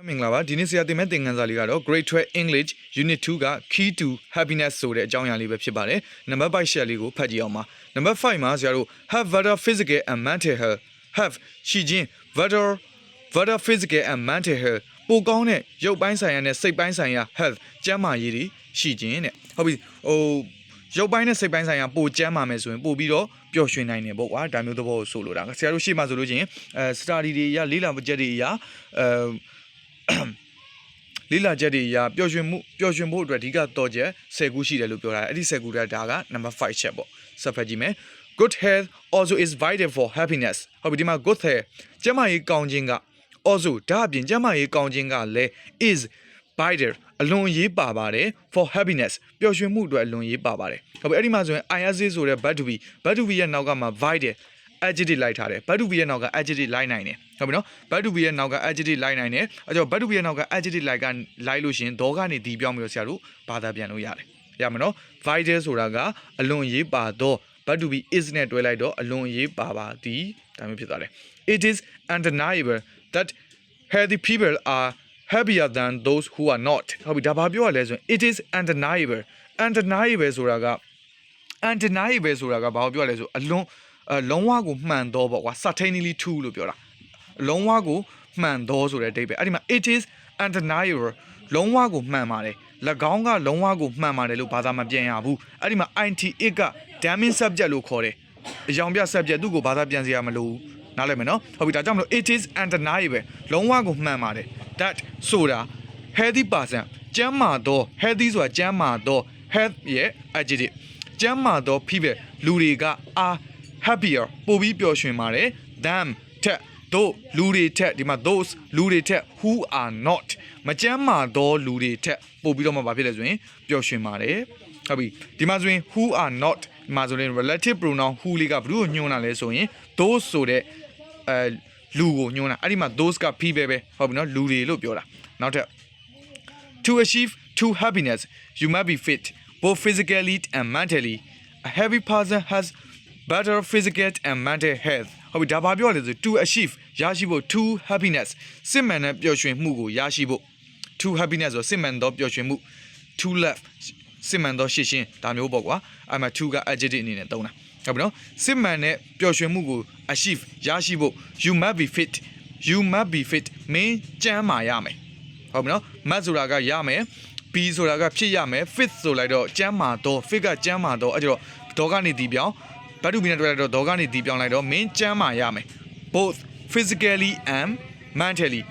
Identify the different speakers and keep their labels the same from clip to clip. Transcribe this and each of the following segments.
Speaker 1: မင်္ဂလာပါဒီနေ့ဆရာတင်မဲ့သင်ခန်းစာလေးကတော့ Grade 12 English Unit 2က Key to Happiness ဆိုတဲ့အကြောင်းအရာလေးပဲဖြစ်ပါတယ်နံပါတ်5 share လေးကိုဖတ်ကြည့်အောင်ပါနံပါတ်5မှာဆရာတို့ have better physical and mental health have ရှိခြင်း better physical and mental health ပိုကောင်းတဲ့ရုပ်ပိုင်းဆိုင်ရာနဲ့စိတ်ပိုင်းဆိုင်ရာ health ကျန်းမာရေးတွေရှိခြင်းတဲ့ဟုတ်ပြီရုပ်ပိုင်းနဲ့စိတ်ပိုင်းဆိုင်ရာပိုကျန်းမာမယ်ဆိုရင်ပို့ပြီးတော့ပျော်ရွှင်နိုင်တယ်ပေါ့ကွာဒါမျိုးသဘောကိုဆိုလိုတာဆရာတို့ရှေ့မှာဆိုလို့ချင်းstudy တွေအရလေးလာချက်တွေအရလေးလာချက်တွေအရပျော်ရွှင်ဖို့အတွက်အဓိကတော့ချက်10ခုရှိတယ်လို့ပြောတာအဲ့ဒီ10ခုဒါက number 5 ချက်ပေါ့ဆက်ဖတ်ကြည့်မယ် good health also is vital for happiness ဟုတ်ပြီဒီမှာ good health ကျန်းမာရေးကောင်းခြင်းက also ဒါအပြင်ကျန်းမာရေးကောင်းခြင်းကလည်း is vital အလွန်အရေးပါပါတယ် for happiness ပျော်ရွှင်မှုအတွက်အလွန်အရေးပါပါတယ်ဟုတ်ပြီအဲ့ဒီမှာဆိုရင် is ဆိုတဲ့ verb to be ရဲ့နောက်ကမှာ vital adjective လိုက်ထားတယ် verb to be ရဲ့နောက်က adjective လိုက်နိုင်တယ်ဟုတ်ပြီနော် verb to be ရဲ့နောက်က adjective လိုက်နိုင်တယ်အဲ့တော့ verb to be ရဲ့နောက်က adjective လိုက်လို့ရှင်ဒေါကနေဒီပြောင်းပြီးတော့ဆရာတို့ဘာသာပြန်လို့ရတယ်ရမယ်နော် vital ဆိုတာကအလွန်အရေးပါတော့ verb to be is နဲ့တွဲလိုက်တော့အလွန်အရေးပါပါသည်ဒါမျိုးဖြစ်သွားတယ် it is undeniable that healthy people are happier than those who are not ဟုတ်ပြီဒါဘာပြောရလဲဆိုရင် it is undeniable ဆိုတာကဘာပြောရလဲဆိုအလွန်လုံးဝကိုမှန်တော့ပေါ့ကွာ certainly true လို့ပြောတာလုံးဝကိုမှန်တော့ဆိုတဲ့အဓိပ္ပာယ်အဲ့ဒီမှာ it is undeniable လုံးဝကိုမှန်ပါတယ်၎င်းကလုံးဝကိုမှန်ပါတယ်လို့ဘာသာမပြန်ရဘူးအဲ့ဒီမှာ int it က damning subject လို့ခေါ်တယ်အယောင်ပြ subject သူ့ကိုဘာသာပြန်စရာမလိုဘူးနားလည်မယ်နော်ဟုတ်ပြီဒါကြောင့်မလို့ it is undeniable လုံးဝကိုမှန်ပါတယ် that ဆိုတာ healthy person ကျန်းမာသော healthy ဆိုတာကျန်းမာသော health ရဲ့ adjective ကျန်းမာသော people လူတွေက are happier ပိုပြီးပျော်ရွှင်ပါတယ် than ထက်တို့လူတွေထက်ဒီမှာ those လူတွေထက် who are not မကျန်းမာသောလူတွေထက်ပိုပြီးတော့မှဘာဖြစ်လဲဆိုရင်ပျော်ရွှင်ပါတယ်ဟုတ်ပြီဒီမှာဆိုရင် who are not ဒီမှာဆိုရင် relative pronoun who လေးကဘယ်သူ့ကိုညွှန်းတာလဲဆိုရင် those ဆိုတဲ့လူကိုညွှန်းတာအဲ့ဒီမှာ those က people ပဲဟုတ်ပြီနော်လူတွေလို့ပြောတာနောက်ထပ် to achieve true happiness you must be fit both physically and mentally a happy person has better physical and mental health ဟုတ်ပြီဒါဘာပြောရလဲဆို to achieve ရရှိဖို့ true happiness စစ်မှန်တဲ့ပျော်ရွှင်မှုကိုရရှိဖို့ true happiness ဆိုစစ်မှန်သောပျော်ရွှင်မှု true love စစ်မှန်သောရှစ်ရှင်းဒါမျိုးပေါ့ကွာအဲ့မှာ true က adjective အနေနဲ့သုံးတာဟုတ်ပြီနော်စစ်မှန်တဲ့ပျော်ရွှင်မှုကို achieve ရရှိဖို့ you must be fit မင်းကျန်းမာရမယ်ဟုတ်ပြီနော် must ဆိုတာကရမယ် be ဆိုတာကဖြစ်ရမယ် fit ဆိုလိုက်တော့ကျန်းမာတော့ fit ကကျန်းမာတော့အဲ့တော့ဒေါကနေဒီပြောင်းဘတ်တူဘီနဲ့တွဲလိုက်တော့ဒေါကနေဒီပြောင်းလိုက်တော့မင်းကျန်းမာရမယ် both physically and mentally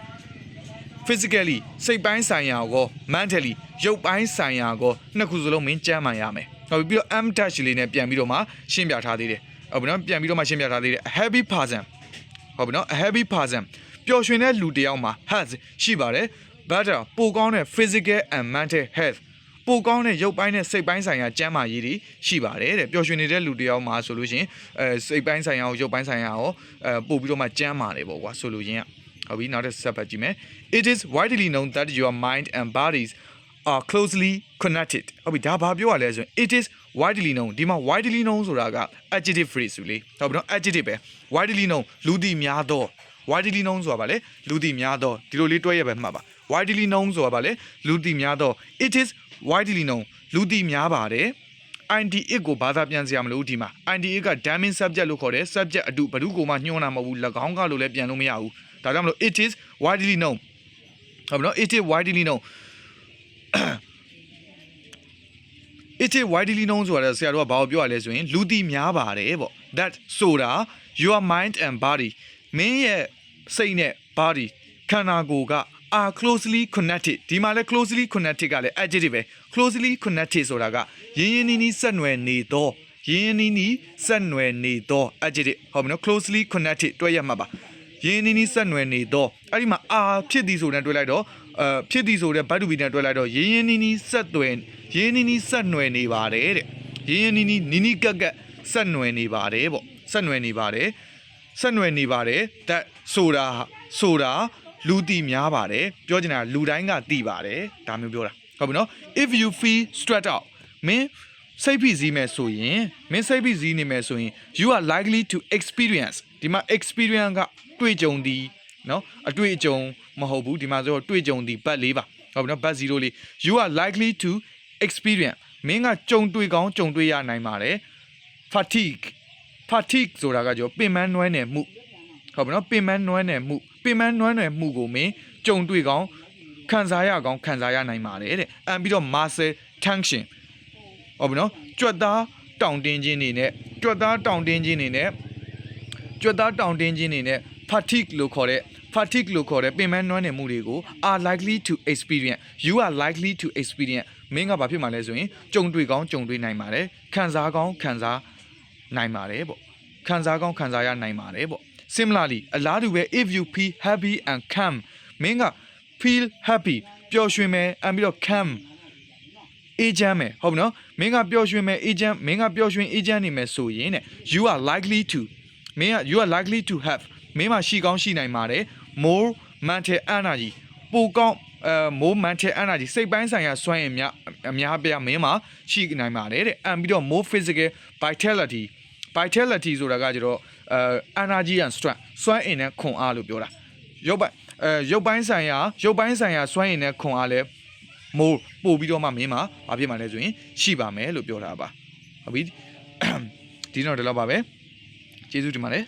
Speaker 1: physically စိတ်ပိုင်းဆိုင်ရာကို mentally ရုပ်ပိုင်းဆိုင်ရာကိုနှစ်ခုစလုံးမင်းကျန်းမာရမယ်ဟုတ်ပြီးတော့ am dash လေးနဲ့ပြန်ပြီးတော့မှရှင်းပြထားသေးတယ်ဟုတ်ပြီနော်ပြန်ပြီးတော့မှရှင်းပြထားသေးတယ် a happy person ဟုတ်ပြီနော် a happy person ပျော်ရွှင်တဲ့လူတစ်ယောက်မှာ has ရှိပါတယ် better ပိုကောင်းတဲ့ physical and mental health ပိုကောင်းတဲ့ရုပ်ပိုင်းနဲ့စိတ်ပိုင်းဆိုင်ရာကျန်းမာရေးတွေရှိပါတယ်တဲ့ပျော်ရွှင်နေတဲ့လူတစ်ယောက်မှာဆိုလို့ရှိရင်စိတ်ပိုင်းဆိုင်ရာရုပ်ပိုင်းဆိုင်ရာရောပို့ပြီးတော့မှကျန်းမာတယ်ပေါ့ကွာဆိုလို့ရင်ဟုတ်ပြီနောက်တစ်ဆက်ပတ်ကြည့်မယ် it is widely known that your mind and bodies are closely connected ဟုတ်ပြီဒါဘာပြောရလဲဆိုရင် it is widely known ဒီမှာ widely known ဆိုတာက adjective phrase ဆိုလေဟုတ်ပြီနော် adjective ပဲ widely known လူသိများသော widely known ဆိုတာဗာလေလူသိများသောဒီလိုလေးတွဲရပဲမှတ်ပါ widely known ဆိုတာဗာလေလူသိများသော it is widely known လူသိများပါတယ် int it ကိုဘာသာပြန်စရာမလိုဘူးဒီမှာ int it က damning subject လို့ခေါ်တယ် subject အတူဘယ်သူကိုမှညွှန်းတာမဟုတ်ဘူး၎င်းကလို့လည်းပြန်လို့မရဘူးဒါကြောင့်မလို့ it is widely known ဟုတ်ပြီနော် it is widely known it is widely known ဆိုတာဆရာတို့ကဘာကိုပြောရလဲဆိုရင်လူသိများပါတယ်ပေါ့ that ဆိုတာ your mind and body မင်းရဲ့စိတ်နဲ့ body ခန္ဓာကိုယ်ကare closely connected ဒီမှာလဲ closely connected ကလည်း adjective ပဲ closely connected ဆိုတာကရင်းရင်းနှီးနှီးဆက်နွယ်နေသော adjective ဟုတ်ပြီနော် closely connected တွဲရမှာပါရင်းရင်းနှီးနှီးဆက်နွယ်နေသောအဲ့ဒီမှာ ဖြစ်သည်ဆိုတဲ့တွဲလိုက်တော့ဖြစ်သည်ဆိုတဲ့ verb to be နဲ့တွဲလိုက်တော့ရင်းရင်းနှီးနှီးဆက်နွယ်နေပါတယ်တဲ့ရင်းရင်းနှီးနှီးကက်ကဆက်နွယ်နေပါတယ်ပေါ့ဆက်နွယ်နေပါတယ် that ဆိုတာလူသိများပါတယ်ပြောချင်တာလူတိုင်းကသိပါတယ်ဒါမျိုးပြောတာဟုတ်ပြီနော် if you feel stressed out မင်းစိတ်ဖိစီးမယ်ဆိုရင်you are likely to experience ဒီမှာ experience ကတွေ့ကြုံသည်နော်အတွေ့အကြုံ မဟုတ်ဘူးဒီမှာဆိုတော့တွေ့ကြုံသည်ဘတ်လေးပါဟုတ်ပြီနော်ဘတ်0လေး you are likely to experience မင်းကကြုံတွေ့ကောင်းကြုံတွေ့ရနိုင်ပါတယ် fatigue ဆိုတာကကြောပင်ပန်းနွမ်းနယ်မှုဟုတ်ပြီနော်ပင်ပန်းနွမ်းနယ်မှုကိုမင်းကြုံတွေ့ကောင်းခံစားရနိုင်ပါတယ်တဲ့ပြီးတော့ muscle tension ဟုတ်ပြီနော်ကြွက်သားတောင့်တင်းခြင်းနေနဲ့ fatigue လို့ခေါ်တဲ့ပင်ပန်းနွမ်းနယ်မှုတွေကို are likely to experience you are likely to experience မင်းကဘာဖြစ်မှာလဲဆိုရင်ကြုံတွေ့ကောင်းကြုံတွေ့နိုင်ပါတယ်ခံစားကောင်းခံစားနိုင်ပါတယ်ပေါ့ခံစားကောင်းခံစားရနိုင်ပါတယ်ပေါ့ similarly အလားတူပဲ if you feel happy and calm မင်းက feel happy ပျော်ရွှင်မယ်ပြီးတော့ calm အေးချမ်းမယ်ဟုတ်ပြီနော်မင်းကပျော်ရွှင်မယ်အေးချမ်းနေမယ်ဆိုရင်တဲ့ you are likely to have မင်းမရှိကောင်းရှိနိုင်ပါတယ် more mental energy ပိုကောင်းmore mental energy စိတ်ပိုင်းဆိုင်ရာစွမ်းအင်အများပြမင်းမှာရှိနိုင်ပါတယ်တဲ့ပြီးတော့ more physical vitality ဆိုတာကကျတော့energy and strength စွမ်းအင်နဲ့ခွန်အားလို့ပြောတာရုပ်ပိုင်းဆိုင်ရာစွမ်းအင်နဲ့ခွန်အားလဲမိုးပို့ပြီးတော့မှမင်းမှာဘာဖြစ်မှာလဲဆိုရင်ရှိပါမယ်လို့ပြောတာပါဟုတ်ပြီဒီတော့ဒီလောက်ပါပဲကျေးဇူးတင်ပါတယ်